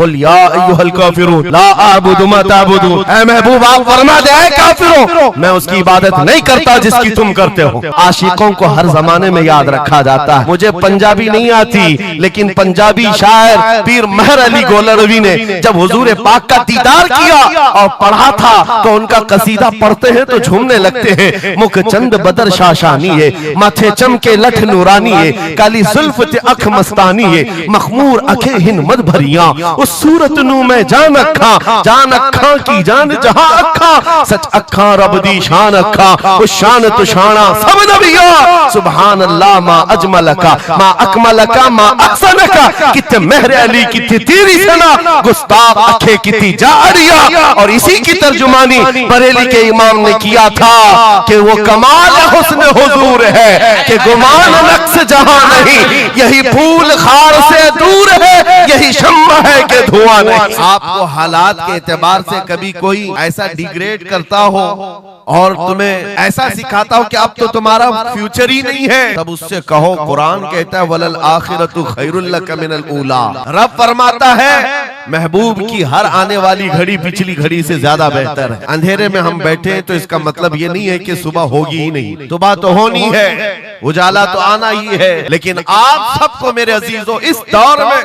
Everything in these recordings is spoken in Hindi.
या अय्युहल काफिरून ला अअबुदु मा तअबुदून। ऐ महबूब आप फरमा दे ऐ काफिरों मैं उसकी इबादत नहीं करता जिसकी तुम करते हो। आशिकों को हर जमाने में याद रखा जाता है। मुझे पंजाबी नहीं आती लेकिन पंजाबी शायर पीर महर अली गोलरवी ने जब हुजूर पाक का दीदार किया और पढ़ा था तो उनका कसीदा पढ़ते हैं तो झूमने लगते हैं। मुख चंद बदर शाशानी है माथे चमके लठ नूरानी है काली जुल्फ ते अख मस्तानी है मखमूर अखे हिन मद भरिया सूरत नू मैं जान अखा की जान जहां अखा सच अखा रब दी शान अखा उस शान तो शाना सब नबिया सुभान अल्लाह मा अजमलका मा अकमलका मा अहसनका किते महर अली किते तेरी सना गुस्ताख अखे किती जारिया। और इसी की तर्जुमानी बरेली के इमाम ने किया था कि वो कमाल हुस्न हुजूर है कि गुमान नक्स जहां नहीं यही फूल खार से दूर है यही शम्मा है कि धुआं नहीं। आपको हालात के एतबार से कभी कोई ऐसा डिग्रेड करता हो और तुम्हें ऐसा सिखाता हो कि अब तो तुम्हारा फ्यूचर ही नहीं है तब उससे कहो कुरान कहता है वलल आखिरतु खैरुल लक मिनल ऊला। रब फरमाता है महबूब की हर आने वाली घड़ी पिछली घड़ी से ज्यादा बेहतर है। अंधेरे में हम बैठे हैं तो इसका मतलब ये नहीं है कि सुबह होगी ही नहीं, सुबह तो होनी है, उजाला तो आना ही है। लेकिन आप सबको मेरे अजीजों इस दौर में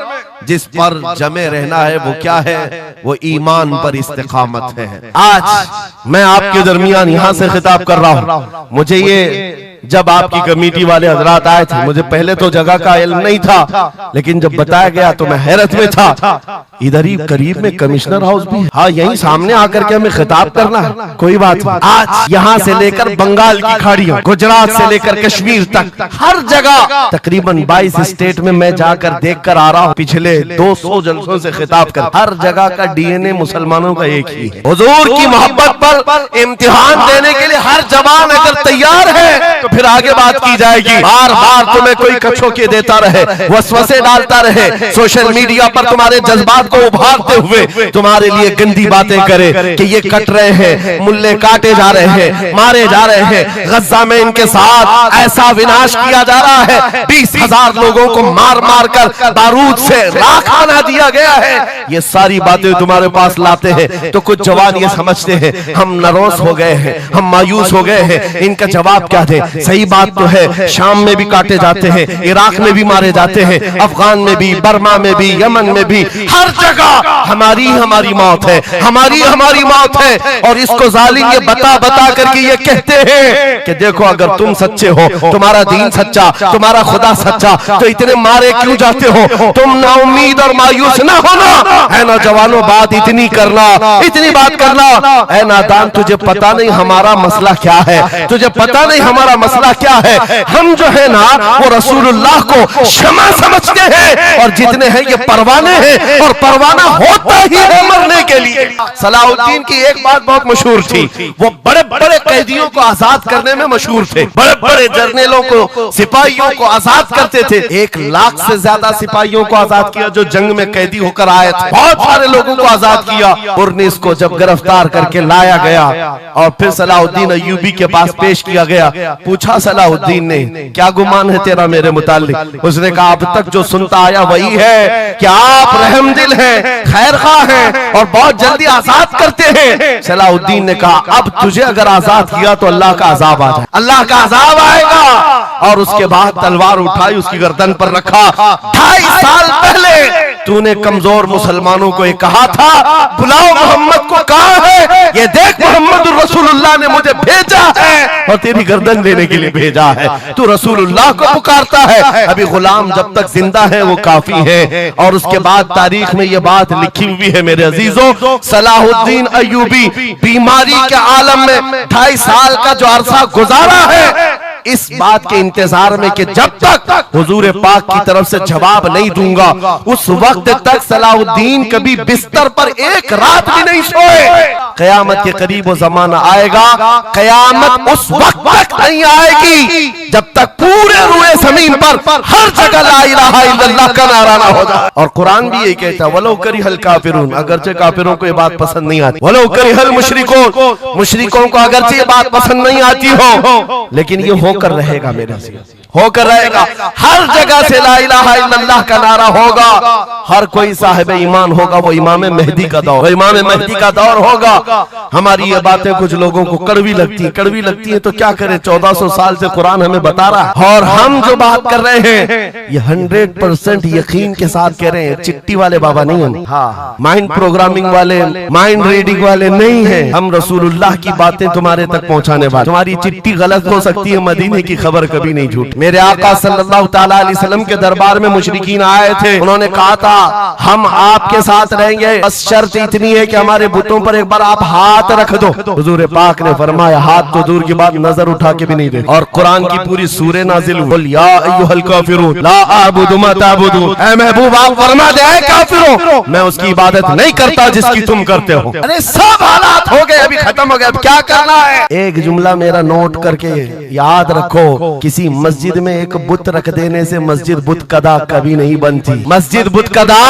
जिस पर जमे रहना है वो क्या है? वो ईमान पर इस्तिकामत है। आज मैं आपके दरमियान यहाँ से खिताब कर रहा हूँ। मुझे ये जब आपकी कमेटी वाले हजरात आए थे मुझे पहले तो जगह का इल्म नहीं था लेकिन जब बताया गया तो मैं हैरत में था। इधर ही करीब में कमिश्नर हाउस भी, हाँ यही सामने आकर के हमें खिताब करना है, कोई बात नहीं। आज यहाँ से लेकर बंगाल की खाड़ियों, गुजरात से लेकर कश्मीर तक हर जगह तकरीबन 22 स्टेट में मैं जाकर देख कर आ रहा हूँ। पिछले 200 जलसों से खिताब कर हर जगह का डीएनए मुसलमानों का एक ही है। हुजूर की मोहब्बत पर इम्तिहान देने के लिए हर जवान अगर तैयार है तो फिर आगे बात की जाएगी। बार बार तुम्हें कोई कछोके देता रहे, वसवसे डालता रहे, सोशल मीडिया पर तुम्हारे जज्बात को उभारते हुए तुम्हारे लिए गंदी बातें करे कि ये कट रहे हैं, मुल्ले काटे जा रहे हैं, मारे जा रहे हैं, गज्जा में इनके साथ ऐसा विनाश किया जा रहा है, 20,000 लोगों को मार मार कर बारूद से राख बना दिया गया है। ये सारी बातें तुम्हारे पास लाते हैं तो कुछ जवान ये समझते हैं हम नरोस हो गए हैं, हम मायूस हो गए हैं, इनका जवाब क्या दे। सही बात तो है, शाम में भी काटे जाते हैं, इराक में भी मारे जाते हैं, अफगान में भी, बर्मा में भी, यमन में भी, हर जगह हमारी मौत है, हमारी मौत है। और इसको जालिम ये बता बता करके ये कहते हैं कि देखो अगर तुम सच्चे हो, तुम्हारा दीन सच्चा, तुम्हारा खुदा सच्चा, तो इतने मारे क्यों जाते हो? तुम ना उम्मीद और मायूस ना होना है ना जवानों, बात इतनी करना, इतनी बात करना। ऐ नादान तुझे पता नहीं हमारा मसला क्या है, तुझे पता नहीं हमारा मसला क्या है। हम जो है ना वो रसूलुल्लाह को शमा समझते हैं और जितने हैं ये परवाने हैं और परवाना होता ही है मरने के लिए। सलाहुद्दीन की एक बात बहुत मशहूर थी, वो बड़े बड़े कैदियों को आजाद करने में मशहूर थे, बड़े बड़े जर्नलों को, सिपाहियों को आजाद करते थे। 1 लाख से ज्यादा सिपाहियों को आजाद किया जो जंग में कैदी होकर आए थे, बहुत सारे लोगों को आजाद किया। पुरनिस को जब गिरफ्तार करके लाया गया और फिर सलाहुद्दीन अय्यूबी के पास पेश किया गया, पूछा सलाहुद्दीन ने क्या गुमान है तेरा मेरे मुताल्लिक? उसने कहा अब तक जो सुनता आया वही है कि आप रहमदिल हैं, खैरखा हैं और बहुत जल्दी आजाद करते हैं। सलाहुद्दीन ने कहा अब तुझे अगर आजाद किया तो अल्लाह का अजाब आ जाए, अल्लाह का अजाब आएगा। और उसके बाद तलवार उठाई, उसकी गर्दन पर रखा। 2.5 साल पहले तूने कमजोर मुसलमानों को कहा था बुलाओ मोहम्मद को, कहां है ये देख, मोहम्मद रसूलुल्लाह ने मुझे भेजा है और तेरी गर्दन लेने के लिए भेजा है। तू रसूलुल्लाह को पुकारता है, अभी गुलाम जब तक जिंदा है वो काफी है। और उसके बाद तारीख में ये बात लिखी हुई है मेरे अजीजों, सलाहुद्दीन अय्यूबी बीमारी के आलम में 2.5 साल का जो अरसा गुजारा है इस बात के इंतजार में कि जब तक हुजूर पाक की तरफ से जवाब नहीं दूंगा उस वक्त तक सलाहुद्दीन कभी बिस्तर पर एक रात भी नहीं सोए। कयामत के करीब वो जमाना आएगा, कयामत उस वक्त तक नहीं आएगी जब तक पूरे रुए जमीन पर हर जगह ला इलाहा इल्लल्लाह का नारा ना हो जाए। और कुरान भी यही कहता है वलो करिहल काफिरून, अगरचे काफिरों को ये बात पसंद नहीं आती, वलो करिहल मुशरिकून, मुशरिकों को अगरचे ये बात पसंद नहीं आती हो, लेकिन ये हो होकर रहेगा मेरे से, होकर रहेगा। हर जगह से ला इलाहा इल्लल्लाह का नारा होगा। हर कोई साहिब ईमान होगा। वो इमाम मेहदी का दौर, इमाम मेहदी का दौर होगा। हमारी ये बातें कुछ लोगों को कड़वी लगती है तो क्या करें, 1400 साल से कुरान हमें बता रहा है। और हम जो बात कर रहे हैं ये 100% यकीन के साथ कह रहे हैं। चिट्ठी वाले बाबा नहीं हम, हाँ, माइंड प्रोग्रामिंग वाले, माइंड रीडिंग वाले नहीं है हम। रसूलुल्लाह की बातें तुम्हारे तक पहुंचाने वाले। तुम्हारी चिट्ठी गलत हो सकती है, मदीने की खबर कभी नहीं झूठ। मेरे आका सल्लल्लाहु तआला अलैहि वसल्लम के दरबार में मुशरिकीन आए थे। उन्होंने कहा था हम आपके साथ रहेंगे, बस शर्त इतनी है कि हमारे बुतों पर एक बार आप हाथ रख दो। हुजूर पाक ने फरमाया हाथ तो दूर की बात, नजर उठा के भी नहीं दे। और कुरान की पूरी सूरह नाजिल हुई, कुल या अय्युहल काफिरून ला अअबुदु मा ताबुदून। ऐ महबूब आप फरमा दे ऐ काफिरों, मैं उसकी इबादत नहीं करता जिसकी तुम करते हो। अरे सब हालात हो गए, अभी खत्म हो गया, अब क्या करना है? एक जुमला मेरा नोट करके याद रखो, किसी मस्जिद में एक बुत रख देने से मस्जिद बुत कदा कभी नहीं बनती। मस्जिद बुत कदा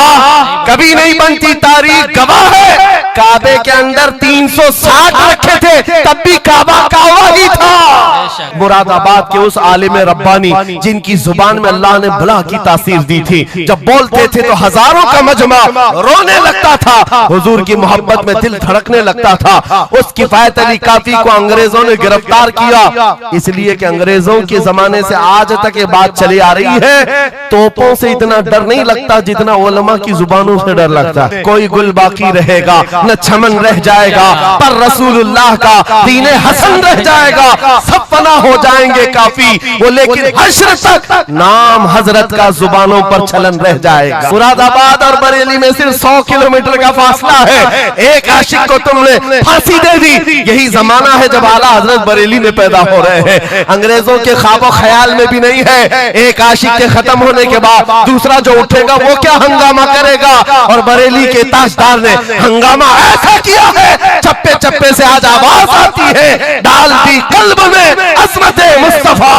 कभी नहीं बनती। तारीख गवाह है, काबे के अंदर 360 रखे थे, तब भी काबा काबा ही था। मुरादाबाद के उस आलिम रब्बानी जिनकी जुबान में अल्लाह ने भला की तासीर दी थी, जब बोलते थे तो हजारों का मजमा रोने लगता था, हुजूर की मोहब्बत में दिल धड़कने लगता था। उस किफायत अली काफी को अंग्रेजों ने गिरफ्तार किया, इसलिए कि अंग्रेजों के जमाने से आज तक ये बात चली आ रही है, तोपों से इतना डर नहीं लगता जितना उलमा की जुबानों से डर लगता है। कोई गुल बाकी रहेगा न चमन रह जाएगा, पर रसूलुल्लाह का दीन हसन रह जाएगा। सब फना हो जाएंगे काफी वो, लेकिन हश्र तक नाम हजरत का जुबानों पर चलन रह जाएगा। मुरादाबाद और बरेली में सिर्फ 100 किलोमीटर का फासला है। एक आशिक को तुमने फांसी दे दी, यही जमाना है जब आला हजरत बरेली में पैदा हो रहे हैं। अंग्रेजों के ख्वाबो ख्याल में भी नहीं है एक आशिक के खत्म होने के बाद दूसरा जो उठेगा वो क्या हंगामा करेगा। और बरेली के ताजदार ने हंगामा ऐसा किया है, चप्पे चप्पे से आज आवाज आती है, डाल दी कल्ब में अज़मत मुस्तफा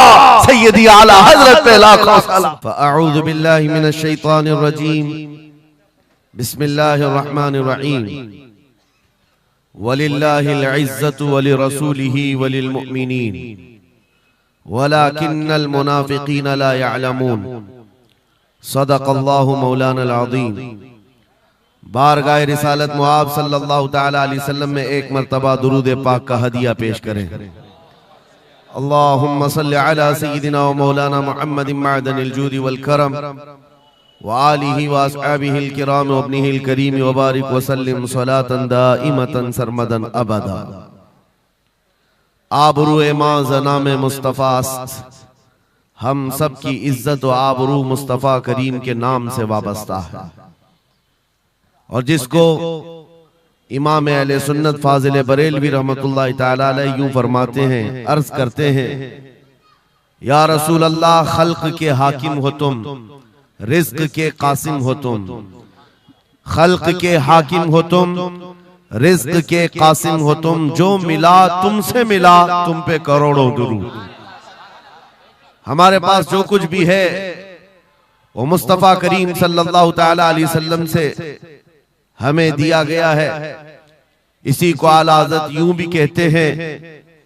सैयदी आला हजरत पे लाखों सलाम। अऊज़ु बिल्लाहि मिनश शैतानिर रजीम, बिस्मिल्लाहिर रहमानिर रहीम। वलिल्लाहिल इज़्ज़तु वलिरसूलिही वलिल मुमिनीन वलाकिन्नल मुनाफिकीन ला यअलमून। सदक़ल्लाहु मौलानल अज़ीम। बारगाह रिसालत मुआब सल्लल्लाहु तआला अलैहि वसल्लम में एक मर्तबा दुरूद पाक का हदिया पेश करें। अल्लाहुम्मा सल्लि अला सय्यिदिना व मौलाना मुहम्मदिन मअदनिल जूदि वल करम व आलिहि व अस्हाबिहिल किराम व इब्निहिल करीम व बारिक व सल्लिम सलातन दाइमतन सरमदन अबदा। आबरू मां जनाम मुस्तफा हम सब की इज्जत व आबरू मुस्तफा करीम के नाम से वाबस्ता है। और जिसको इमाम अहले सुन्नत फाजिल बरेलवी रहमतुल्लाह तआला अलैह यूं फरमाते हैं, अर्ज करते हैं, या रसूल अल्लाह खल्क के हाकिम हो तुम, रिज्क के कासिम हो तुम। खल्क के हाकिम हो तुम, रिज्क के कासिम हो तुम। जो मिला तुमसे मिला, तुम पे करोड़ों दुरूद। हमारे पास जो कुछ भी है वो मुस्तफा करीम सल्लल्लाहु तआला अलैहि वसल्लम से हमें दिया गया है। इसी को आला हज़रत यूं भी कहते हैं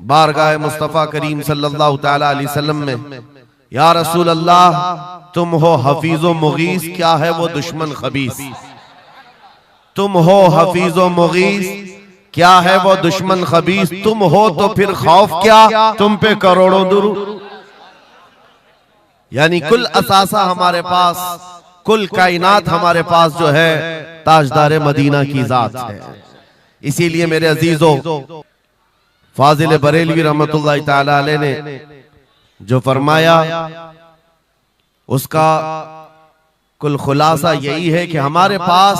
बारगाह मुस्तफा करीम सल्लल्लाहु तआला अलैहि वसल्लम में, या रसूल अल्लाह तुम हो हफीज़ो मुगीस, क्या है वो दुश्मन खबीस। तुम हो हफीज़ो मुगीस, क्या है वो दुश्मन खबीस। तुम हो तो फिर खौफ क्या, तुम पे करोड़ों दुरूद। यानी कुल असासा हमारे पास, कुल कायनात हमारे पास जो है ताजदार मदीना की जात है। इसीलिए मेरे अजीजों, फाजिल बरेलवी रहमतुल्लाह तआला अलैह ने जो फरमाया उसका कुल खुलासा यही है कि हमारे पास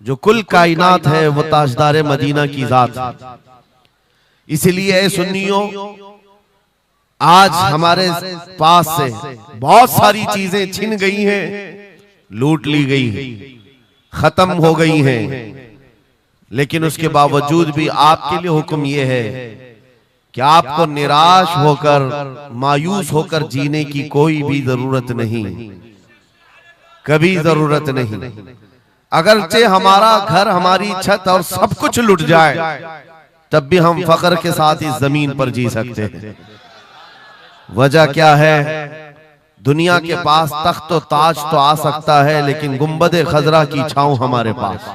जो कुल कायनात है वो ताजदार मदीना की जात है। इसलिए सुन्नियों, आज हमारे पास से बहुत सारी चीजें छिन गई हैं, लूट ली गई हैं, खत्म हो गई हैं, लेकिन उसके बावजूद भी आपके लिए हुक्म यह है कि आपको निराश होकर, मायूस होकर जीने की कोई भी जरूरत नहीं, कभी जरूरत नहीं। अगरचे हमारा घर, हमारी छत और सब कुछ लुट जाए, तब भी हम फख्र के साथ इस जमीन पर जी सकते हैं। वजह क्या है? दुनिया के पास तख्त और ताज तो आ सकता है, लेकिन गुंबद खजरा की छांव हमारे पास।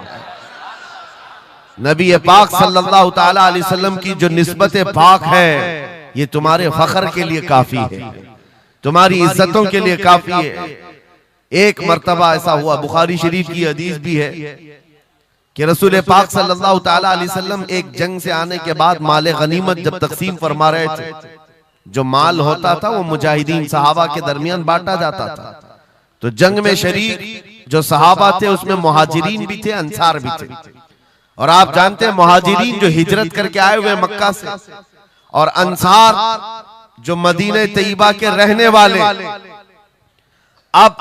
नबी पाक सल्लल्लाहु ताला अलैहि वसल्लम की जो निस्बत पाक है, ये तुम्हारे फख्र के लिए काफी है, तुम्हारी इज्जतों के लिए काफी है। एक मर्तबा ऐसा हुआ, बुखारी शरीफ की हदीस भी है कि रसूल पाक सल्लल्लाहु ताला अलैहि वसल्लम एक जंग से आने के बाद माल गनीमत जब तकसीम फरमा रहे थे, जो माल होता था वो मुजाहिदीन सहाबा के दरमियान बांटा जाता था। तो जंग में शरीक जो सहाबा थे उसमें मुहाजिरीन भी थे, अंसार भी थे। और आप जानते हैं मुहाजिरीन जो हिजरत करके आए हुए मक्का से, और अंसार जो मदीने तैयबा के रहने वाले। अब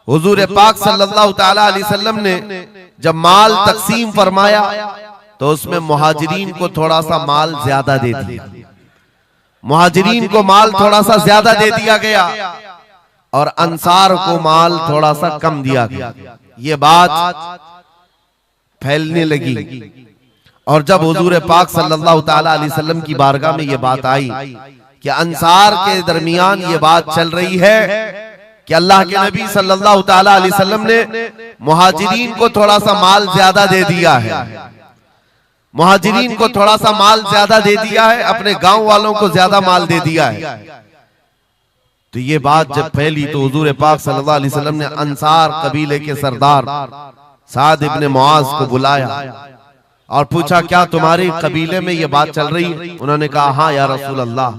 हुजूर पाक सल्लल्लाहु ताला अलैहि वसल्लम ने जब माल तकसीम फरमाया तो उसमें मुहाजिरीन को थोड़ा सा माल ज्यादा दे दिया, मुहाजिरीन को माल थोड़ा सा ज्यादा दे दिया गया और अंसार को माल थोड़ा सा कम दिया गया। ये बात फैलने लगी और जब हुजूर पाक सल्लल्लाहु ताला अलैहि वसल्लम की बारगाह में ये बात आई कि अंसार के दरमियान ये बात चल रही है कि अल्लाह के नबी सल्लल्लाहु ताला अलैहि वसल्लम ने मुहाजिरीन को थोड़ा सा माल ज्यादा दे दिया है, मुहाजिरीन को थोड़ा सा माल ज्यादा दे दिया है, अपने गांव वालों को ज्यादा माल दे दिया है। तो ये बात जब फैली तो हुजूर पाक सल्लल्लाहु अलैहि वसल्लम ने अंसार कबीले के सरदार साद इब्ने मुआज को बुलाया और पूछा, क्या तुम्हारे कबीले में ये बात चल रही है? उन्होंने कहा, हाँ या रसूल अल्लाह,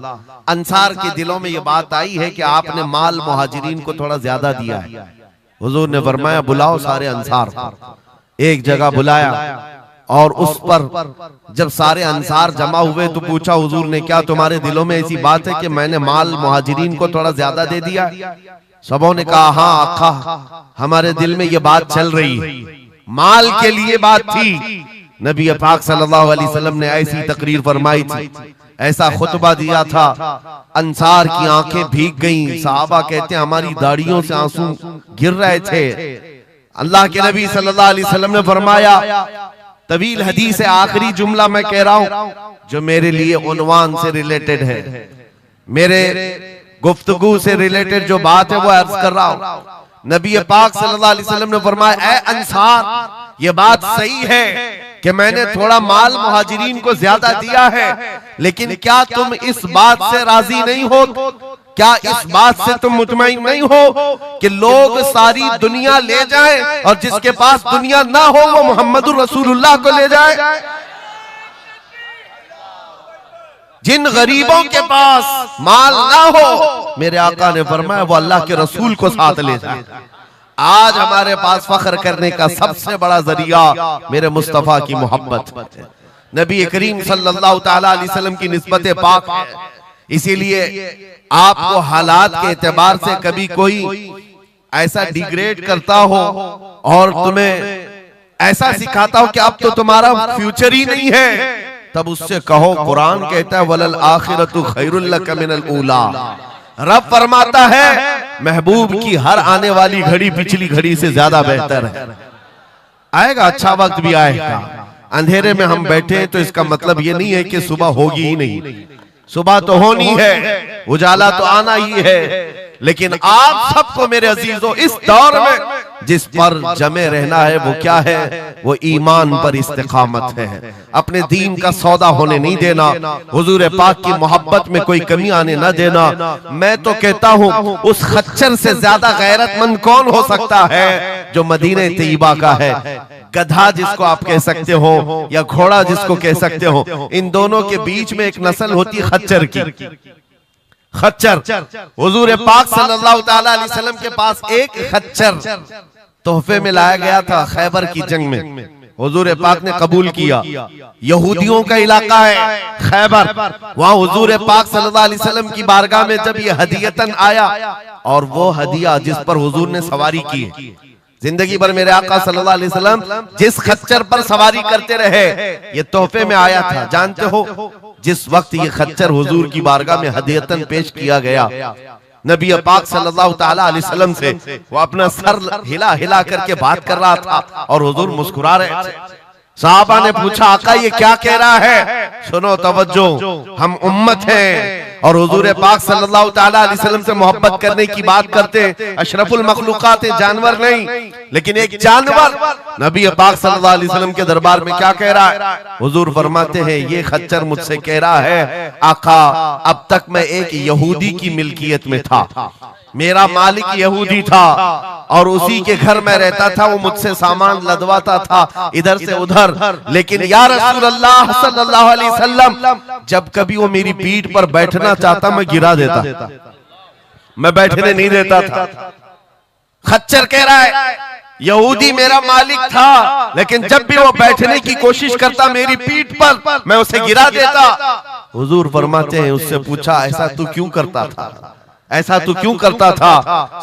अंसार के दिलों में ये बात आई है कि आपने माल मुहाजिरीन को थोड़ा ज्यादा दिया है। हुजूर ने फरमाया, बुलाओ सारे अंसार। एक जगह बुलाया और उस पर जब सारे अंसार जमा हुए तो पूछा हुजूर ने, क्या तुम्हारे दिलों में ऐसी बात है कि मैंने माल मुहाजिरीन को थोड़ा ज्यादा दे दिया? सबों ने कहा, हाँ आका, हमारे दिल में ये बात चल रही है, माल के लिए बात थी। नबी पाक सल्लल्लाहु अलैहि वसल्लम ने ऐसी तकरीर फरमाई थी, ऐसा खुतबा दिया था, अंसार की आंखें भीग गईं। सहाबा कहते हैं हमारी दाढ़ियों से आंसू गिर रहे थे। अल्लाह के नबी सल्लल्लाहु अलैहि वसल्लम ने फरमाया, तवील हदीस है, आखिरी जुमला मैं कह रहा हूं जो मेरे लिए उन्वान से रिलेटेड है, मेरे गुफ्तगू से रिलेटेड जो बात है वो अर्ज कर रहा हूं। नबी पाक सल्लल्लाहु अलैहि वसल्लम ने फरमाया, ऐ अंसार, ये बात सही है कि मैंने थोड़ा माल मुहाजिरीन को ज्यादा दिया है, लेकिन क्या तुम इस बात से राजी नहीं हो? क्या इस बात से तुम मुतमईन नहीं हो कि लोग सारी दुनिया ले जाएं और जिसके पास दुनिया ना हो वो मोहम्मदुर रसूलुल्लाह को ले जाए? जिन गरीबों के पास माल ना हो, मेरे आका ने फरमाया, वो अल्लाह के रसूल को साथ ले जाए। आज हमारे पास फख्र करने का सबसे बड़ा जरिया मेरे मुस्तफा की मोहब्बत, नबी करीम सल्लल्लाहु ताला अलैहि वसल्लम की निस्बत पाक है। इसीलिए आपको हालात के एतबार से कभी कोई ऐसा डिग्रेड करता हो और तुम्हें ऐसा सिखाता हो कि अब तो तुम्हारा फ्यूचर ही नहीं है, तब उससे कहो, कुरान कहता है, वलल आखिरतु खैरुल लक मिनल ऊला। रब फरमाता है, महबूब की हर आने वाली घड़ी पिछली घड़ी से ज्यादा बेहतर है। आएगा, अच्छा वक्त भी आएगा। अंधेरे में हम बैठे तो इसका मतलब ये नहीं है कि सुबह होगी ही नहीं, सुबह तो होनी है, उजाला तो आना ही है। लेकिन आप सबको मेरे अजीजों इस दौर में जिस पर जमे रहना है वो क्या है? वो ईमान पर इस्तिकामत है। अपने दीन का सौदा होने नहीं देना, हुजूर पाक की मोहब्बत में कोई कमी आने न देना। मैं तो कहता हूँ उस खच्चर से ज्यादा गैरतमंद कौन हो सकता है जो मदीने तैयबा का है। गधा जिसको आप कह सकते हो या घोड़ा जिसको कह सकते हो, इन दोनों के बीच में एक नस्ल होती है खच्चर की। खच्चर, हुजूर पाक सल्लल्लाहु ताला अलैहि वसल्लम के पास एक खच्चर तोहफे में लाया गया था खैबर की जंग में। हुजूर पाक ने कबूल किया। यहूदियों का इलाका है खैबर, वहां हुजूर पाक सल्लल्लाहु अलैहि वसल्लम की बारगाह में जब ये हदियतन आया, और वो हदिया जिस पर हुजूर ने सवारी की, जिंदगी भर मेरे आका सल्लल्लाहु अलैहि वसल्लम जिस खच्चर पर सवारी करते रहे, ये तोहफे में आया था। जानते हो जिस वक्त ये खच्चर हुजूर की बारगाह में हदियतन पेश किया गया, नबी पाक सल्लल्लाहु ताला अलैहि वसल्लम से वो अपना सर हिला हिला करके बात कर रहा था और हुजूर मुस्कुरा रहे थे। सहाबा ने पूछा, आका ये क्या कह रहा है? सुनो, तवज्जो, हम उम्मत हैं, और हुजूर पाक सल्लल्लाहु ताला अलैहि वसल्लम से मोहब्बत करने की बात करते हैं। अशरफुल मखलूकात जानवर नहीं, लेकिन एक जानवर नबी पाक सल्लल्लाहु अलैहि वसल्लम के दरबार में क्या कह रहा है? हुजूर फरमाते हैं ये खच्चर मुझसे कह रहा है, आका अब तक मैं एक यहूदी की मिल्कियत में था, मेरा मालिक यहूदी था और उसी के घर में रहता था, वो मुझसे सामान लदवाता था इधर से उधर, लेकिन या रसूल अल्लाह सल्लल्लाहु अलैहि वसल्लम जब कभी वो मेरी पीठ पर बैठना चाहता मैं गिरा देता, मैं बैठने नहीं देता था। खच्चर कह रहा है यहूदी मेरा मालिक था, लेकिन जब भी वो बैठने की कोशिश करता मेरी पीठ पर मैं उसे गिरा देता। हुजूर फरमाते हैं उससे पूछा ऐसा तू क्यों करता था, ऐसा तू क्यों करता था?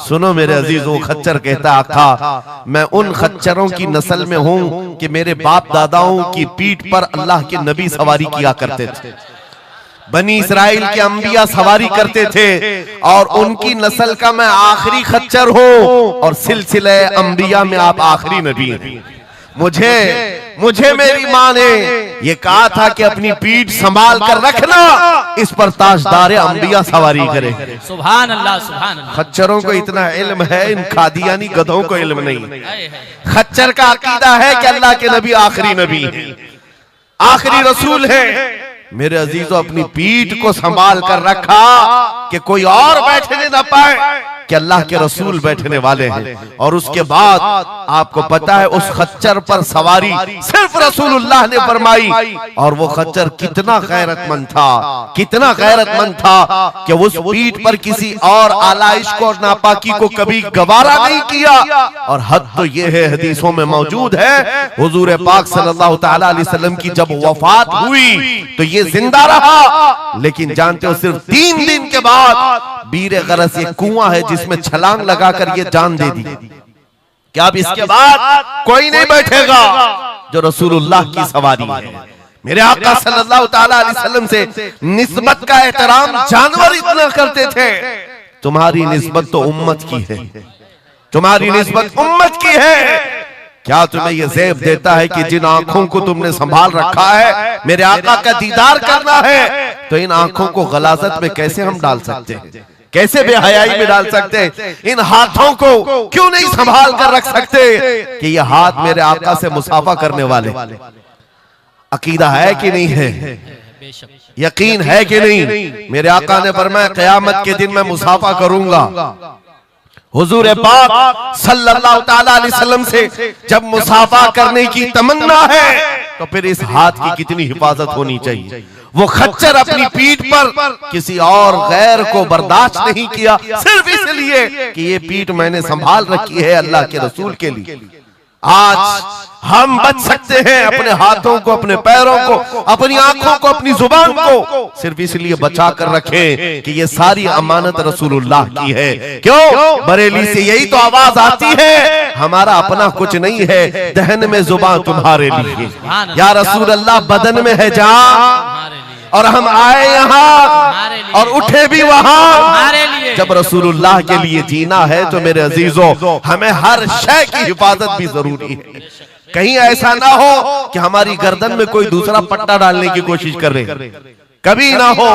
सुनो मेरे अजीज, वो खच्चर कहता आका मैं उन खच्चरों की नस्ल में हूं कि मेरे बाप दादाओं की पीठ पर अल्लाह के नबी सवारी किया करते थे, बनी इस्राइल के अंबिया सवारी करते थे और उनकी नस्ल का मैं आखिरी खच्चर हूं और सिलसिले अंबिया में आप आखिरी नबी हैं। मुझे मेरी माँ ने ये कहा था कि अपनी पीठ संभाल कर रखना, इस पर ताजदार अंबिया सवारी करे। सुभान अल्लाह, सुभान अल्लाह। खच्चरों को इतना इल्म है, इन कादियानी गधों को इल्म नहीं। खच्चर का अकीदा है कि अल्लाह के नबी आखिरी नबी है, आखिरी रसूल है। मेरे अजीजों अपनी पीठ को संभाल कर रखा कि कोई और बैठने ना पाए, कि अल्लाह के रसूल बैठने वाले हैं। और उसके बाद आपको पता है उस खच्चर पर सवारी सिर्फ रसूलुल्लाह ने फरमाई, और वो खच्चर कितना गैरतमंद था, कितना गैरतमंद था कि उस पीठ पर किसी और आलाइश को और नापाकी को कभी गवारा नहीं किया। और हद तो ये है, हदीसों में मौजूद है, हुजूर पाक सल्लल्लाहु ताला अलैहि वसल्लम की जब वफात हुई तो ये जिंदा रहा, लेकिन जानते हो सिर्फ 3 दिन के बाद बीरे गरस एक कुआं है जिसमें छलांग लगाकर ये जान दे दी कि अब इसके बाद कोई नहीं बैठेगा जो रसूलुल्लाह की सवारी है। मेरे आका सल्लल्लाहु ताला अलैहि वसल्लम से निस्बत का एहतराम जानवर इतना करते थे, तुम्हारी निस्बत तो उम्मत की है, तुम्हारी निस्बत उम्मत की है। क्या तुम्हें यह ज़ेब देता है कि जिन आंखों को तुमने संभाल रखा है मेरे आका का दीदार करना है, तो इन आंखों को गलाजत में कैसे हम डाल सकते हैं, कैसे बेहयाई में डाल सकते हैं? इन हाथों को क्यों नहीं संभाल कर रख सकते कि ये हाथ मेरे आका से मुसाफा करने वाले? अकीदा है कि नहीं है? यकीन है कि नहीं? मेरे आका ने फरमाया क़यामत के दिन मैं मुसाफा करूंगा। हुजूर पाक सल्लल्लाहु ताला अलैहि वसल्लम से जब मुसाफा करने की तमन्ना है तो फिर इस हाथ की कितनी हिफाजत होनी चाहिए। वो खच्चर अपनी पीठ पर किसी और गैर को बर्दाश्त नहीं किया, सिर्फ इसलिए कि ये पीठ मैंने संभाल रखी है अल्लाह के रसूल के लिए। आज हम बच सकते हैं अपने हाथों को, अपने पैरों को, अपनी आंखों को, अपनी जुबान को सिर्फ इसलिए बचा कर रखें कि ये सारी अमानत रसूलुल्लाह की है। क्यों? बरेली से यही तो आवाज आती है, हमारा अपना कुछ नहीं है, दहन में जुबान तुम्हारे लिए। या रसूल अल्लाह बदन में है जान, और हम आए यहाँ और उठे भी वहां। जब रसूलुल्लाह के लिए जीना है तो मेरे अजीजों हमें हर शय की हिफाजत भी जरूरी है। कहीं ऐसा ना हो कि हमारी गर्दन में कोई दूसरा पट्टा डालने की कोशिश कर रहे, कभी ना हो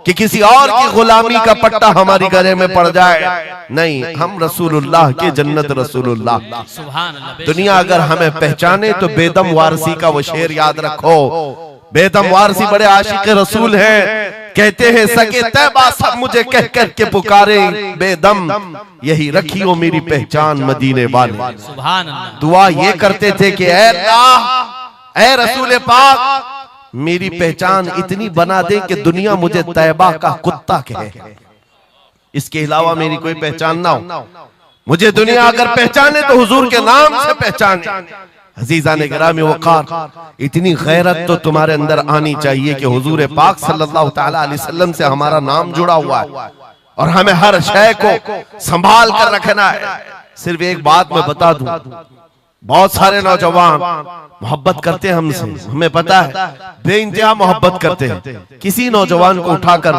कि किसी और की गुलामी का पट्टा हमारी गले में पड़ जाए। नहीं, हम रसूलुल्लाह के जन्नत रसूलुल्लाह। दुनिया अगर हमें पहचाने तो बेदम वारसी का वो शेर याद रखो। बेदम वारसी बड़े आशिक रसूल हैं, कहते हैं सके तैबा सब मुझे कह कर के पुकारे, बेदम यही रखियो मेरी पहचान मदीने वाले। सुभान अल्लाह। दुआ ये करते थे कि ऐ अल्लाह, ऐ रसूल पाक मेरी पहचान इतनी बना दे कि दुनिया मुझे तैबा का कुत्ता कहे, इसके अलावा मेरी कोई पहचान ना हो। मुझे दुनिया अगर पहचाने तो हुजूर के नाम से पहचाने। अजीजा ने गिरामी वक़ार, इतनी गैरत तो तुम्हारे अंदर आनी चाहिए कि हुजूर पाक सल्लल्लाहु ताला अलैहि वसल्लम से हमारा नाम जुड़ा हुआ है और हमें हर शय को संभाल कर रखना है। सिर्फ एक बात मैं बता दूं, बहुत सारे नौजवान मोहब्बत करते हैं हमसे, हमें पता है, बेइंतहा मोहब्बत करते हैं। किसी नौजवान को उठाकर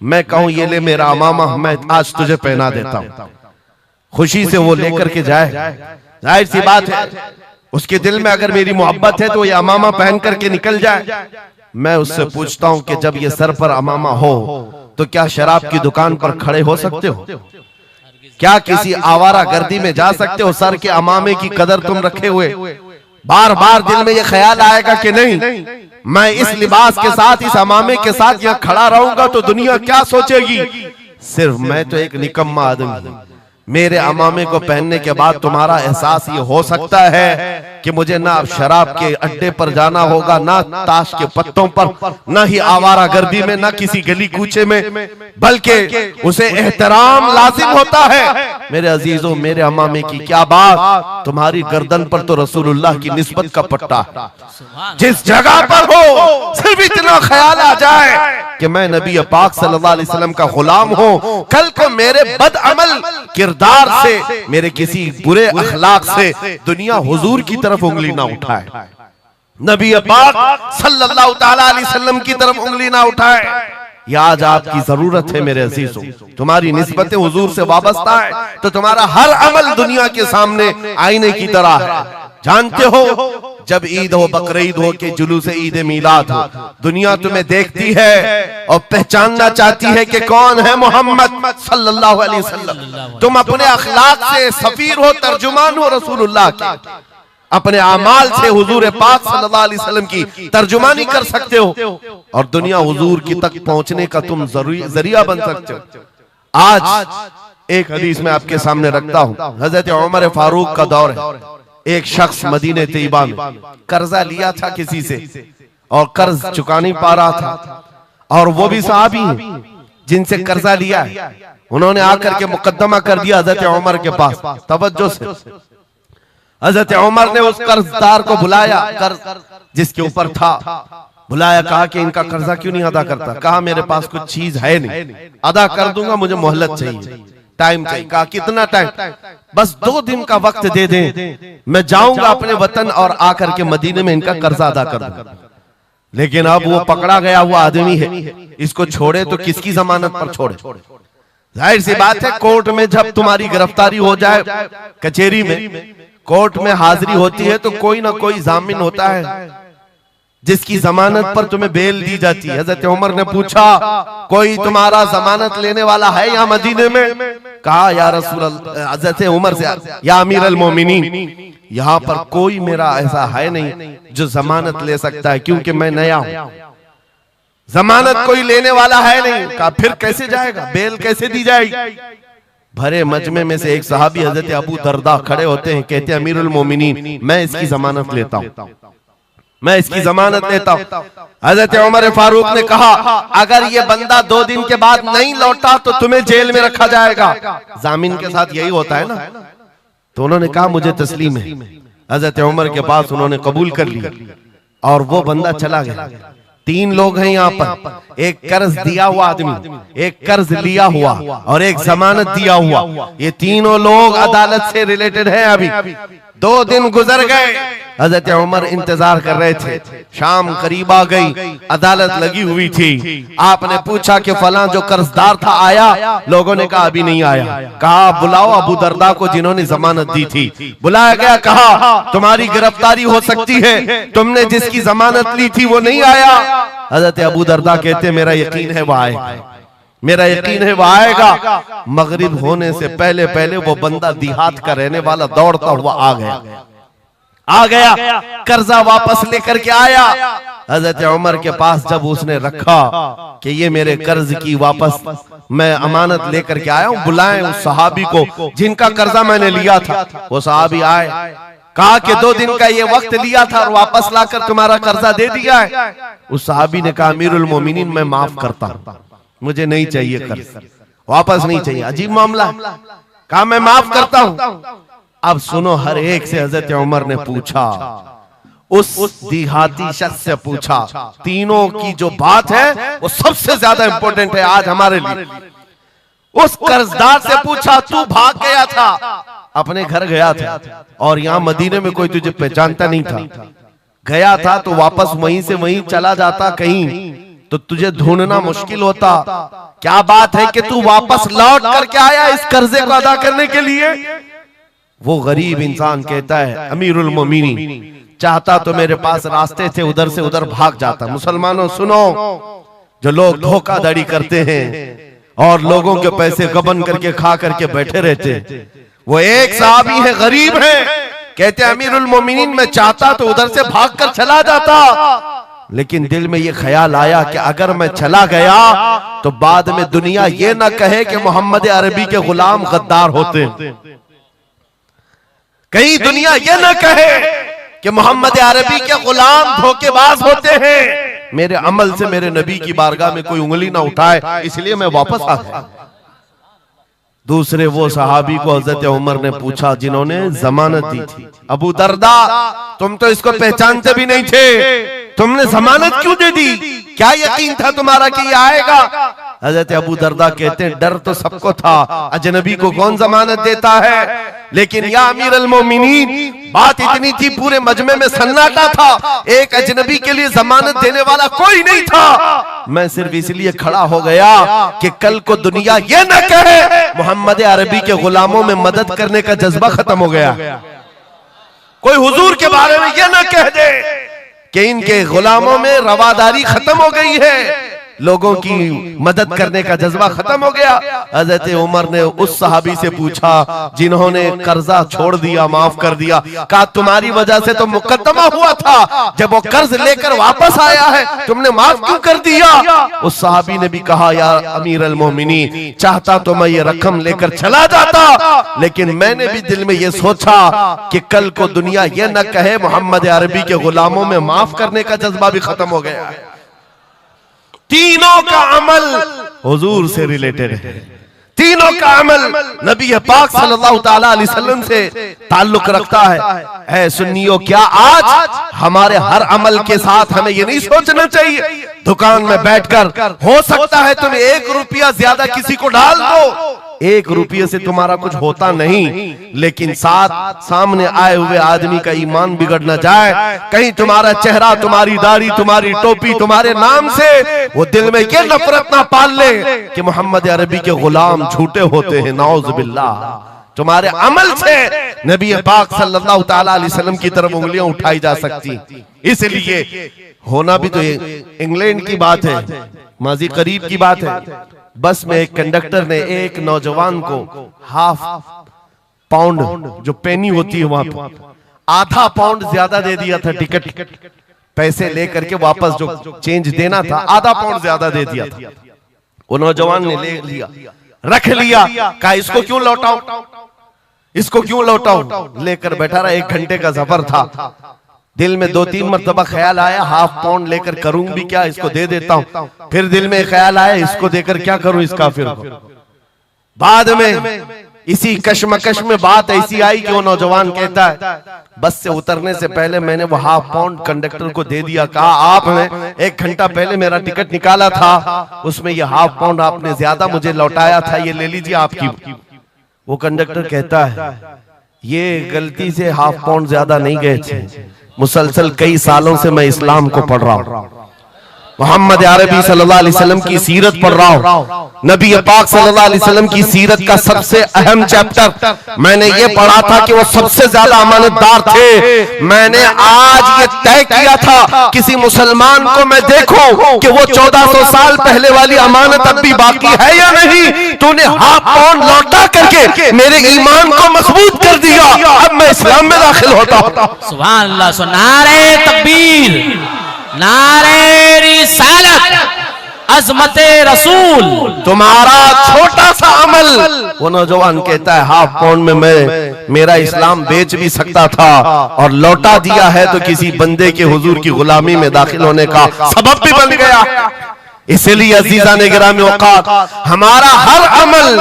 मैं कहूं ये ले मेरा अमामा, मैं आज तुझे पहना देता हूं, खुशी से वो लेकर के जाए, जाहिर सी बात है उसके दिल में अगर मेरी मोहब्बत है तो ये अमामा पहन करके निकल जाए। मैं उससे पूछता हूं कि जब ये सर पर अमामा हो तो क्या शराब की दुकान पर खड़े हो सकते हो? क्या किसी आवारा गर्दी में जा सकते हो? सर के अमामे की कदर तुम रखे हुए बार बार दिल में ये ख्याल आएगा कि नहीं, मैं इस लिबास के साथ, इस अमामे के साथ यहाँ खड़ा रहूंगा तो दुनिया क्या सोचेगी? सिर्फ मैं तो एक निकम्मा आदमी हूं। मेरे अमामे को पहनने के बाद तुम्हारा एहसास ये हो सकता है कि मुझे ना अब शराब के अड्डे पर जाना होगा, ना ताश के पत्तों पर, ना ही आवारा गर्दी में, ना किसी गली कूचे में, बल्कि उसे एहतराम लाजिम होता है। मेरे अजीजों, मेरे अमामे की क्या बात, तुम्हारी गर्दन पर तो रसूलुल्लाह की निस्बत का पट्टा है। जिस जगह पर हो सिर्फ इतना ख्याल आ जाए कि मैं नबी पाक सल्लल्लाहु अलैहि वसल्लम का गुलाम हूं, कल को मेरे बदअमल किरदार से, मेरे किसी बुरे अखलाक से दुनिया हुजूर की तरफ उंगली ना उठाए, नबी पाक सल्लल्लाहु ताला अलैहि वसल्लम की तरफ उंगली ना उठाए। ये आज आपकी जरूरत है मेरे अजीजों। तुम्हारी निस्बतें हुजूर से वाबस्ता है तो तुम्हारा हर अमल दुनिया के सामने आईने की तरह है। जानते हो, जब ईद हो, बकरीद हो के जुलूस ईद मिलाद हो, दुनिया तुम्हें देखती है और पहचानना चाहती है कि कौन है मोहम्मद सल्लल्लाहु अलैहि वसल्लम। तुम अपने अखलाक से सफीर हो, तर्जुमान हो रसूलुल्लाह के, अपने आमाल से हुजूर पाक सल्लल्लाहु अलैहि वसल्लम की तर्जुमानी कर सकते हो और दुनिया हुजूर की तक पहुंचने का तुम जरिया बन सकते हो। आज एक हदीस में आपके सामने रखता हूं। हजरत उमर फारूक का दौर है। एक शख्स मदीने तैयबा में कर्जा लिया था किसी से और कर्ज चुका नहीं पा रहा था, और वो भी सहाबी हैं जिनसे कर्जा लिया है। उन्होंने आकर के मुकद्दमा कर दिया हजरत उमर के पास। तवज्जो से, हजरत उमर ने उस कर्जदार को बुलाया, कर्ज जिसके ऊपर था, बुलाया, कहा कि इनका कर्जा क्यों नहीं अदा करता? कहा मेरे पास कुछ चीज है नहीं, अदा कर दूंगा, मुझे मोहलत चाहिए, टाइम चाहिए। कहा कितना टाइम? बस 2 दिन का वक्त दे दें, मैं जाऊंगा अपने वतन और आकर के मदीने में इनका कर्जा अदा कर दूंगा। लेकिन अब वो पकड़ा गया हुआ आदमी है, इसको छोड़े तो किसकी जमानत पर छोड़े? जाहिर सी बात है, कोर्ट में जब तुम्हारी गिरफ्तारी हो जाए, कचहरी में, कोर्ट में हाजिरी होती है तो कोई ना कोई जामिन होता है जिसकी जमानत पर तुम्हें बेल दी जाती है। हजरत उमर ने पूछा, कोई तुम्हारा जमानत लेने वाला है यहाँ मदीने में? कहा या रसूल अल्लाह, हजरत उमर से, या अमीर अल मोमिनीन, यहाँ पर कोई मेरा ऐसा है नहीं जो जमानत ले सकता है, क्योंकि मैं नया हूं, जमानत कोई लेने वाला है नहीं। कहा फिर कैसे जाएगा, बेल कैसे दी जाएगी? भरे मजमे में से एक सहाबी हजरत अबू दरदा खड़े होते हैं, कहते हैं अमीरुल मोमिनीन, मैं इसकी जमानत लेता हूं, मैं इसकी जमानत लेता हूं। हजरत उमर फारूक ने कहा, अगर ये बंदा 2 दिन के बाद नहीं लौटा तो तुम्हें जेल में रखा जाएगा। जामिन के साथ यही होता है ना। तो उन्होंने कहा मुझे तस्लीम है। हजरत उमर के पास उन्होंने कबूल कर लिया और वो बंदा चला गया। 3 लोग हैं यहाँ पर, एक कर्ज दिया हुआ आदमी, एक कर्ज लिया हुआ और एक जमानत दिया हुआ। ये तीनों लोग अदालत से रिलेटेड हैं। अभी 2 दिन गुजर गए, हजरत उमर इंतजार कर रहे थे। शाम करीब आ गई, अदालत लगी हुई थी। आपने पूछा कि फलां जो कर्जदार था आया? लोगों ने कहा अभी नहीं आया। कहा बुलाओ अबू दरदा को जिन्होंने जमानत दी थी। बुलाया गया, कहा तुम्हारी गिरफ्तारी हो सकती है, तुमने जिसकी जमानत ली थी वो नहीं आया। हजरत अबू दरदा कहते मेरा यकीन है वो आएगा, मेरा यकीन है वो आएगा। मगरिब होने से पहले पहले वो बंदा देहात का रहने वाला दौड़ता हुआ आ गया, कर्जा वापस लेकर के आया। हजरत उमर के पास जब उसने रखा कि ये मेरे कर्ज की वापस मैं अमानत लेकर के आया हूं, बुलाएं उस सहाबी को जिनका कर्जा मैंने लिया था। वो सहाबी आए, कहा कि 2 दिन का ये वक्त लिया था और वापस लाकर तुम्हारा कर्जा दे दिया है। उस सहाबी ने कहा अमीरुल मोमिनीन, मैं माफ करता हूं, मुझे नहीं चाहिए कर्ज, वापस नहीं चाहिए। अजीब मामला। कहा मैं माफ करता हूं। अब सुनो, हर एक से हजरत उमर ने पूछा, उस देहाती शख्स से पूछा। तीनों की जो बात है वो सबसे ज्यादा इंपॉर्टेंट है आज हमारे लिए। उस कर्जदार से पूछा, तू भाग गया था, अपने घर गया था और यहाँ मदीने में कोई तुझे पहचानता नहीं था, गया था तो वापस वहीं से वहीं चला जाता कहीं तो तुझे ढूंढना मुश्किल होता। क्या बात है कि तू वापस लौट करके आया इस कर्जे को अदा करने के लिए? वो गरीब इंसान कहता है अमीरुल मोमिनीन, चाहता तो मेरे पास रास्ते थे, उधर से उधर भाग जाता। मुसलमानों सुनो, जो लोग धोखाधड़ी करते हैं और लोगों के पैसे गबन करके खा करके बैठे रहते हैं। वो एक साहबी है, गरीब है, कहते अमीरुल मोमिनीन मैं चाहता तो उधर से भागकर चला जाता, लेकिन दिल में ये ख्याल आया कि अगर मैं चला गया तो बाद में दुनिया ये ना कहे कि मोहम्मद अरबी के गुलाम गद्दार होते, कहीं दुनिया ये ना कहे कि मोहम्मद अरबी के गुलाम धोखेबाज होते हैं। मेरे अमल से मेरे नबी की बारगाह में कोई उंगली ना उठाए, इसलिए मैं वापस आ गया। दूसरे वो सहाबी को हजरत उमर ने पूछा जिन्होंने जमानत दी थी, अबू दरदा तुम तो इसको पहचानते भी नहीं थे, तुमने जमानत क्यों दे दी? क्या यकीन था तुम्हारा कि ये आएगा? हजरत अबू दरदा कहते हैं डर तो सबको था, अजनबी को कौन जमानत देता है, लेकिन या अमीर अल मोमिनीन बात इतनी थी पूरे मजमे में सन्नाटा था, एक अजनबी के लिए जमानत देने वाला कोई नहीं था। मैं सिर्फ इसलिए खड़ा हो गया कि कल को दुनिया ये न कहे मोहम्मद अरबी के गुलामों में मदद करने का जज्बा खत्म हो गया, कोई हुजूर के बारे में ये न कह दे कि इनके गुलामों में रवादारी खत्म हो गई है, लोगों की मदद करने का जज्बा खत्म हो गया। हजरत उमर ने उस सहाबी से पूछा जिन्होंने कर्जा छोड़ दिया, माफ कर दिया, कहा तुम्हारी वजह से तो मुकदमा हुआ था, जब वो कर्ज लेकर वापस आया है तुमने माफ क्यों कर दिया? उस सहाबी ने भी कहा या अमीर अल मोमिनीन चाहता तो मैं ये रकम लेकर चला जाता, लेकिन मैंने भी दिल में ये सोचा कि कल को दुनिया ये न कहे मोहम्मद अरबी के गुलामों में माफ करने का जज्बा भी खत्म हो गया है। तीनों का अमल हुजूर से रिलेटेड है, तीनों का अमल नबी पाक सल्लल्लाहु ताला अलैहि वसल्लम से ताल्लुक रखता है। ऐ सुन्नियों, क्या आज हमारे हर अमल के साथ हमें ये नहीं सोचना चाहिए दुकान में बैठकर हो सकता है तुम 1 रुपया ज्यादा किसी को डाल दो, 1 रुपये से तुम्हारा कुछ होता नहीं, लेकिन साथ सामने आए हुए आदमी का ईमान बिगड़ न जाए, कहीं तुम्हारा चेहरा, तुम्हारी दाढ़ी, तुम्हारी टोपी, तुम्हारे नाम से वो दिल में ये नफरत ना पाल ले कि मोहम्मद अरबी के गुलाम झूठे होते हैं, नाउज़ बिल्लाह। तुम्हारे अमल से नबी पाक सल्लल्लाहु ताला अलैहि वसल्लम की तरफ उंगलियां उठाई जा सकती। इसलिए होना भी तो इंग्लैंड की बात है, माजी करीब की बात है, बस में एक कंडक्टर ने एक नौजवान को ½ पाउंड जो पेनी होती है वहां पर ½ पाउंड ज्यादा दे दिया था, टिकट पैसे लेकर के वापस जो चेंज देना था ½ पाउंड ज्यादा दे दिया था। वो नौजवान ने ले लिया, रख लिया, कहा इसको क्यों लौटाऊं, इसको क्यों लौटाऊं, लेकर बैठा रहा। 1 घंटे का सफर था, दिल में 2-3 मरतबा ख्याल आया ½ पाउंड लेकर करूं भी क्या, इसको दे देता हूं। फिर दिल में ख्याल आया इसको देकर क्या करूं इस काफिर को। बाद में इसी कशमकश में बात ऐसी आई कि वो नौजवान कहता है बस से उतरने से पहले मैंने वो ½ पाउंड कंडक्टर को दे दिया, कहा आपने 1 घंटा पहले मेरा टिकट निकाला था, उसमें ये ½ पाउंड आपने ज्यादा मुझे लौटाया था, ये ले लीजिए आपकी। वो कंडक्टर कहता है ये गलती से ½ पाउंड ज्यादा नहीं गए थे, मुसलसल कई सालों से मैं इस्लाम को पढ़ रहा हूं, मोहम्मद अरबी सल्लल्लाहु अलैहि वसल्लम की सीरत पढ़ रहा हूं, नबी पाक सल्लल्लाहु अलैहि वसल्लम की सीरत का सबसे अहम चैप्टर मैंने ये पढ़ा था कि वो सबसे ज्यादा अमानतदार थे। मैंने आज ये तय किया था किसी मुसलमान को मैं देखूं कि वो 1400 साल पहले वाली अमानत अब भी बाकी है या नहीं, तूने ½ पाउंड लौटा करके मेरे ईमान को मजबूत कर दिया, अब मैं इस्लाम में दाखिल होता हूं। सुभान अल्लाह, सो नारे तकबीर, नारे रिसालत, अज़मते रसूल। तुम्हारा छोटा सा अमल, वो नौजवान कहता है ½ पाउंड में मैं मेरा इस्लाम बेच भी सकता था और लौटा दिया है तो किसी बंदे के हुजूर की गुलामी में दाखिल होने का सबब भी बन गया। इसलिए अज़ीज़ान गिरामी औक़ात, हमारा हर अमल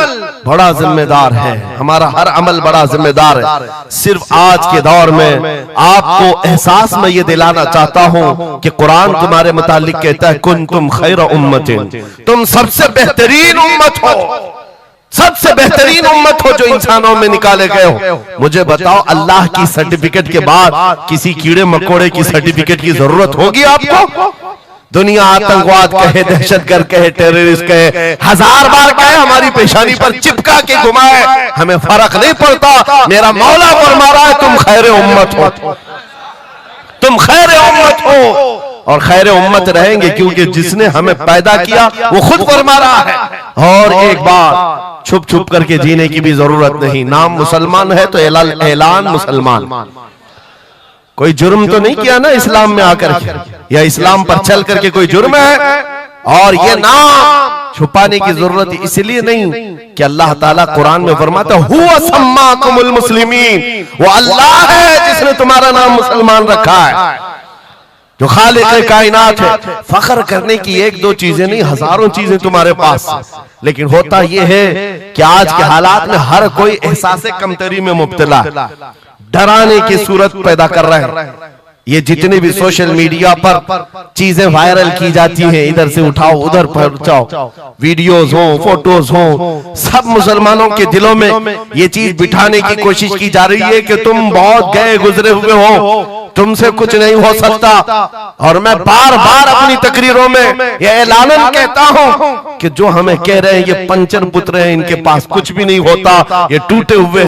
बड़ा जिम्मेदार है, हमारा हर अमल बड़ा जिम्मेदार है। सिर्फ आज के दौर में आपको एहसास में ये दिलाना चाहता हूं कि कुरान तुम्हारे मुतालिक कहता है कुंतुम खैर उम्मतिन, तुम सबसे बेहतरीन उम्मत हो, सबसे बेहतरीन उम्मत हो जो इंसानों में निकाले गए हो। मुझे बताओ अल्लाह की सर्टिफिकेट के बाद किसी कीड़े मकोड़े की सर्टिफिकेट की जरूरत होगी आपको? दुनिया आतंकवाद कहे, दहशतगर्द कहे, टेररिस्ट कहे, 1000 बार कहे, हमारी पेशानी पर चिपका के घुमाए, हमें फर्क नहीं पड़ता। मेरा मौला फरमा रहा है तुम खैर उम्मत हो, तुम खैर उम्मत हो। और खैर उम्मत रहेंगे, क्योंकि जिसने हमें पैदा किया वो खुद फरमा रहा है। और एक बात, छुप छुप करके जीने की भी जरूरत नहीं। नाम मुसलमान है तो ऐलान मुसलमान। कोई जुर्म तो नहीं किया ना इस्लाम में आकर के, या इस्लाम पर चल करके कोई जुर्म है। और ये नाम छुपाने की जरूरत इसलिए नहीं कि अल्लाह ताला कुरान में फरमाता हुवा सम्माकुमुल मुस्लिमीन, वो अल्लाह है जिसने तुम्हारा नाम मुसलमान रखा है, जो खालिक कायनात है। फख्र करने की एक दो चीजें नहीं, हजारों चीजें तुम्हारे पास। लेकिन होता यह है कि आज के हालात में हर कोई एहसास कमतरी में मुब्तला, डराने की सूरत पैदा कर रहे हैं। ये जितनी भी सोशल मीडिया पर चीजें वायरल की जाती हैं, इधर से उठाओ उधर पहुंचाओ, वीडियोस हो, फोटोज हो, सब मुसलमानों के दिलों में ये चीज बिठाने की कोशिश की जा रही है कि तुम बहुत गए गुजरे हुए हो, तुमसे कुछ नहीं हो सकता। और मैं बार बार अपनी तकरीरों में ये ऐलानन कहता हूं कि जो हमें कह रहे हैं ये पंचर पुत्र हैं, इनके पास कुछ भी नहीं होता, ये टूटे हुए